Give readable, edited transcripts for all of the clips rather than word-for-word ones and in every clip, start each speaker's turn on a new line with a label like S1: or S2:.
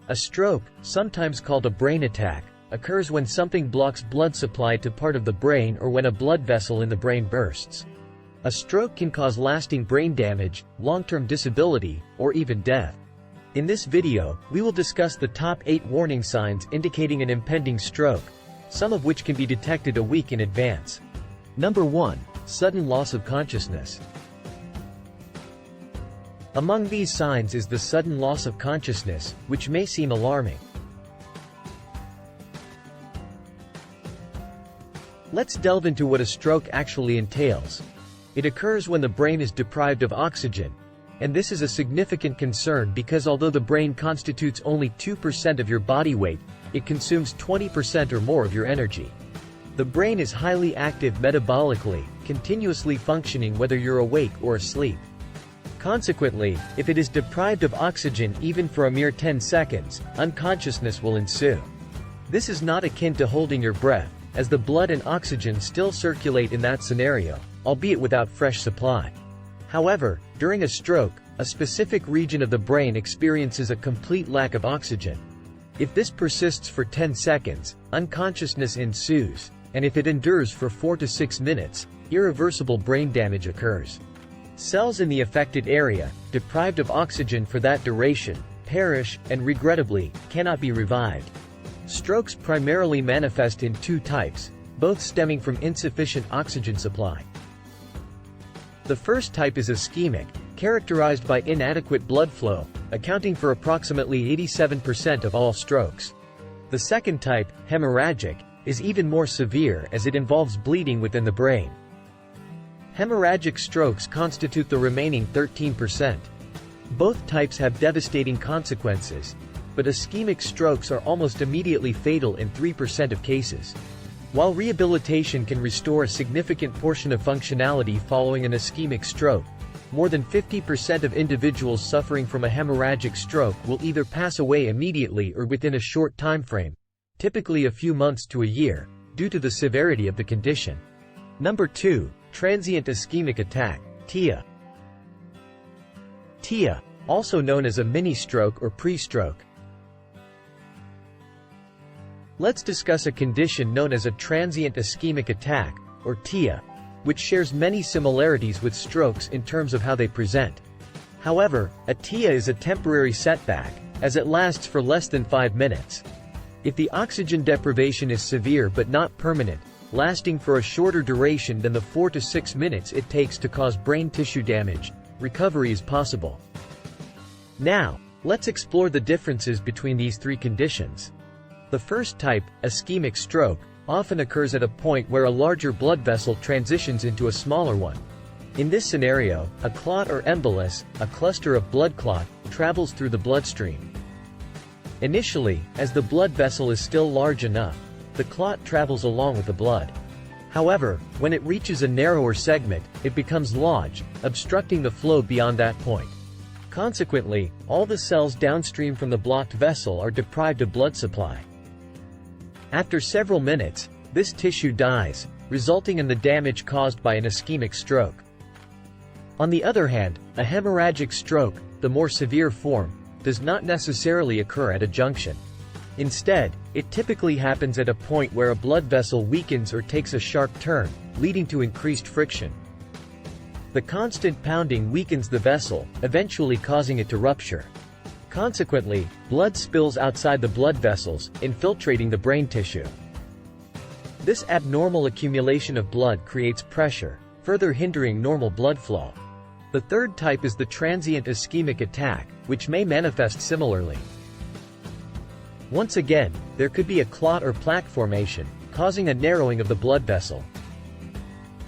S1: A stroke, sometimes called a brain attack, occurs when something blocks blood supply to part of the brain or when a blood vessel in the brain bursts. A stroke can cause lasting brain damage, long-term disability, or even death. In this video, we will discuss the top 8 warning signs indicating an impending stroke, some of which can be detected a week in advance. Number 1. Sudden loss of consciousness. Among these signs is the sudden loss of consciousness, which may seem alarming. Let's delve into what a stroke actually entails. It occurs when the brain is deprived of oxygen, and this is a significant concern because although the brain constitutes only 2% of your body weight, it consumes 20% or more of your energy. The brain is highly active metabolically, continuously functioning whether you're awake or asleep. Consequently, if it is deprived of oxygen even for a mere 10 seconds, unconsciousness will ensue. This is not akin to holding your breath, as the blood and oxygen still circulate in that scenario, albeit without fresh supply. However, during a stroke, a specific region of the brain experiences a complete lack of oxygen. If this persists for 10 seconds, unconsciousness ensues, and if it endures for 4 to 6 minutes, irreversible brain damage occurs. Cells in the affected area, deprived of oxygen for that duration, perish, and regrettably, cannot be revived. Strokes primarily manifest in 2 types, both stemming from insufficient oxygen supply. The first type is ischemic, characterized by inadequate blood flow, accounting for approximately 87% of all strokes. The second type, hemorrhagic, is even more severe as it involves bleeding within the brain. Hemorrhagic strokes constitute the remaining 13%. Both types have devastating consequences, but ischemic strokes are almost immediately fatal in 3% of cases. While rehabilitation can restore a significant portion of functionality following an ischemic stroke, more than 50% of individuals suffering from a hemorrhagic stroke will either pass away immediately or within a short time frame, typically a few months to a year, due to the severity of the condition. Number 2. Transient ischemic attack, TIA. TIA, also known as a mini-stroke or pre-stroke. Let's discuss a condition known as a transient ischemic attack, or TIA, which shares many similarities with strokes in terms of how they present. However, a TIA is a temporary setback, as it lasts for less than 5 minutes. If the oxygen deprivation is severe but not permanent, lasting for a shorter duration than the 4 to 6 minutes it takes to cause brain tissue damage, recovery is possible. Now, let's explore the differences between these 3 conditions. The first type, ischemic stroke, often occurs at a point where a larger blood vessel transitions into a smaller one. In this scenario, a clot or embolus, a cluster of blood clot, travels through the bloodstream. Initially, as the blood vessel is still large enough, the clot travels along with the blood. However, when it reaches a narrower segment, it becomes lodged, obstructing the flow beyond that point. Consequently, all the cells downstream from the blocked vessel are deprived of blood supply. After several minutes, this tissue dies, resulting in the damage caused by an ischemic stroke. On the other hand, a hemorrhagic stroke, the more severe form, does not necessarily occur at a junction. Instead, it typically happens at a point where a blood vessel weakens or takes a sharp turn, leading to increased friction. The constant pounding weakens the vessel, eventually causing it to rupture. Consequently, blood spills outside the blood vessels, infiltrating the brain tissue. This abnormal accumulation of blood creates pressure, further hindering normal blood flow. The third type is the transient ischemic attack, which may manifest similarly. Once again, there could be a clot or plaque formation, causing a narrowing of the blood vessel.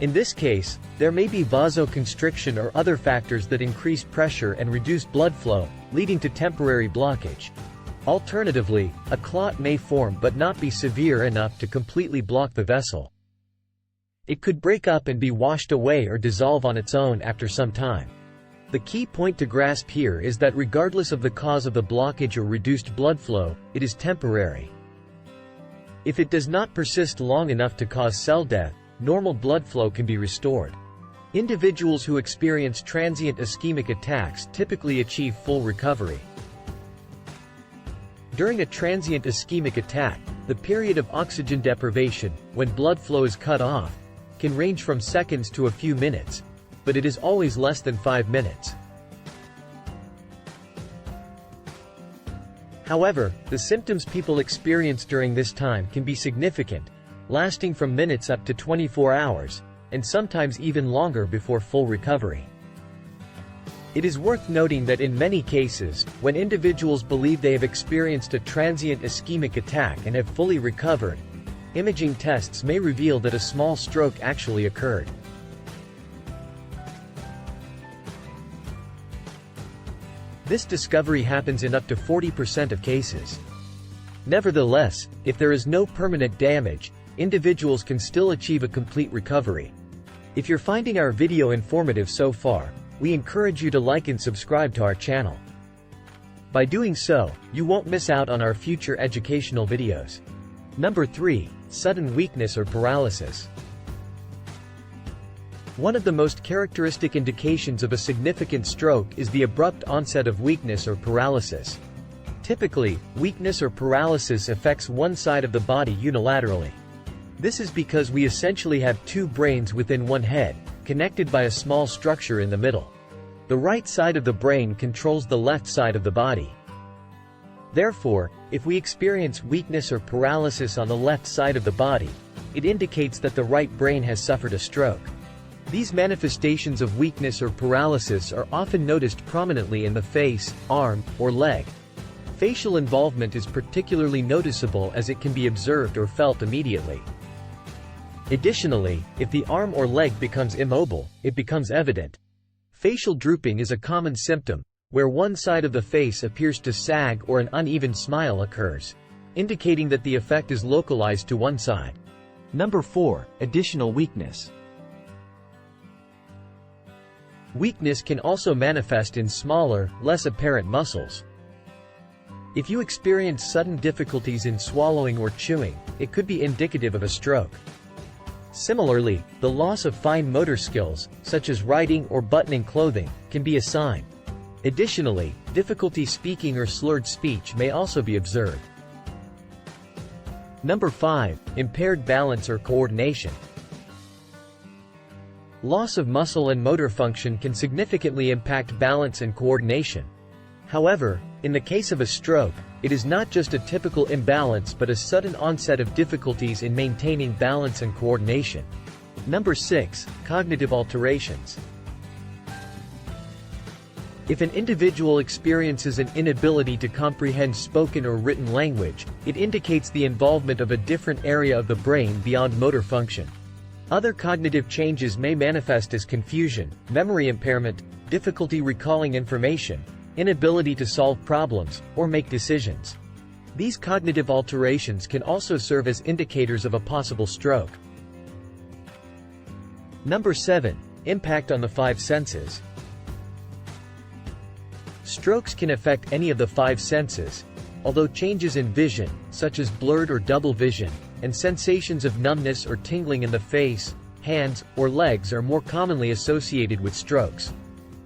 S1: In this case, there may be vasoconstriction or other factors that increase pressure and reduce blood flow, leading to temporary blockage. Alternatively, a clot may form but not be severe enough to completely block the vessel. It could break up and be washed away or dissolve on its own after some time. The key point to grasp here is that regardless of the cause of the blockage or reduced blood flow, it is temporary. If it does not persist long enough to cause cell death, normal blood flow can be restored. Individuals who experience transient ischemic attacks typically achieve full recovery. During a transient ischemic attack, the period of oxygen deprivation, when blood flow is cut off, can range from seconds to a few minutes, but it is always less than 5 minutes. However, the symptoms people experience during this time can be significant, lasting from minutes up to 24 hours, and sometimes even longer before full recovery. It is worth noting that in many cases, when individuals believe they have experienced a transient ischemic attack and have fully recovered, imaging tests may reveal that a small stroke actually occurred. This discovery happens in up to 40% of cases. Nevertheless, if there is no permanent damage, individuals can still achieve a complete recovery. If you're finding our video informative so far, we encourage you to like and subscribe to our channel. By doing so, you won't miss out on our future educational videos. Number 3. Sudden weakness or paralysis. One of the most characteristic indications of a significant stroke is the abrupt onset of weakness or paralysis. Typically, weakness or paralysis affects one side of the body unilaterally. This is because we essentially have two brains within one head, connected by a small structure in the middle. The right side of the brain controls the left side of the body. Therefore, if we experience weakness or paralysis on the left side of the body, it indicates that the right brain has suffered a stroke. These manifestations of weakness or paralysis are often noticed prominently in the face, arm, or leg. Facial involvement is particularly noticeable as it can be observed or felt immediately. Additionally, if the arm or leg becomes immobile, it becomes evident. Facial drooping is a common symptom, where one side of the face appears to sag or an uneven smile occurs, indicating that the effect is localized to one side. Number 4. Additional weakness. Weakness can also manifest in smaller, less apparent muscles. If you experience sudden difficulties in swallowing or chewing, it could be indicative of a stroke. Similarly, the loss of fine motor skills, such as writing or buttoning clothing, can be a sign. Additionally, difficulty speaking or slurred speech may also be observed. Number 5. Impaired balance or coordination. Loss of muscle and motor function can significantly impact balance and coordination. However, in the case of a stroke, it is not just a typical imbalance but a sudden onset of difficulties in maintaining balance and coordination. Number 6. Cognitive alterations. If an individual experiences an inability to comprehend spoken or written language, it indicates the involvement of a different area of the brain beyond motor function. Other cognitive changes may manifest as confusion, memory impairment, difficulty recalling information, inability to solve problems, or make decisions. These cognitive alterations can also serve as indicators of a possible stroke. Number 7. Impact on the 5 senses. Strokes can affect any of the 5 senses, although changes in vision, such as blurred or double vision, and sensations of numbness or tingling in the face, hands, or legs are more commonly associated with strokes.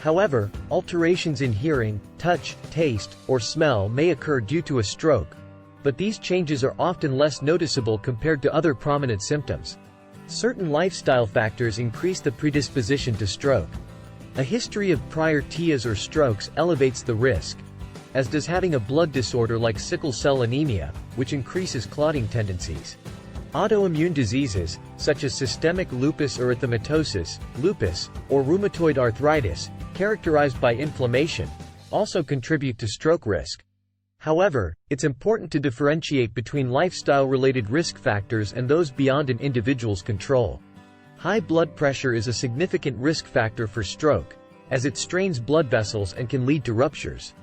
S1: However, alterations in hearing, touch, taste, or smell may occur due to a stroke, but these changes are often less noticeable compared to other prominent symptoms. Certain lifestyle factors increase the predisposition to stroke. A history of prior TIAs or strokes elevates the risk, as does having a blood disorder like sickle cell anemia, which increases clotting tendencies. Autoimmune diseases, such as systemic lupus erythematosus, lupus, or rheumatoid arthritis, characterized by inflammation, also contribute to stroke risk. However, it's important to differentiate between lifestyle-related risk factors and those beyond an individual's control. High blood pressure is a significant risk factor for stroke, as it strains blood vessels and can lead to ruptures.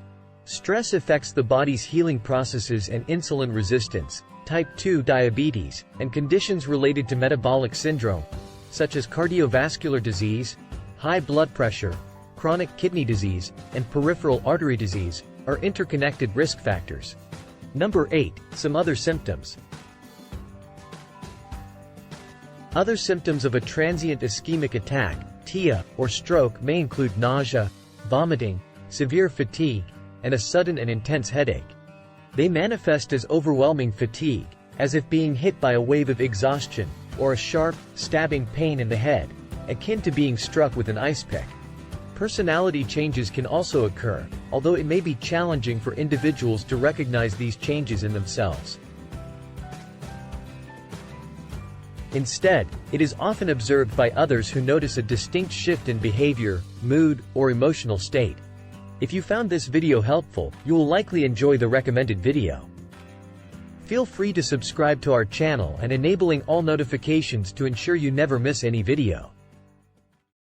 S1: Stress affects the body's healing processes and insulin resistance, type 2 diabetes, and conditions related to metabolic syndrome, such as cardiovascular disease, high blood pressure, chronic kidney disease, and peripheral artery disease, are interconnected risk factors. Number 8. Some other symptoms. Other symptoms of a transient ischemic attack, TIA, or stroke may include nausea, vomiting, severe fatigue, and a sudden and intense headache. They manifest as overwhelming fatigue, as if being hit by a wave of exhaustion, or a sharp, stabbing pain in the head, akin to being struck with an ice pick. Personality changes can also occur, although it may be challenging for individuals to recognize these changes in themselves. Instead, it is often observed by others who notice a distinct shift in behavior, mood, or emotional state. If you found this video helpful, you will likely enjoy the recommended video. Feel free to subscribe to our channel and enabling all notifications to ensure you never miss any video.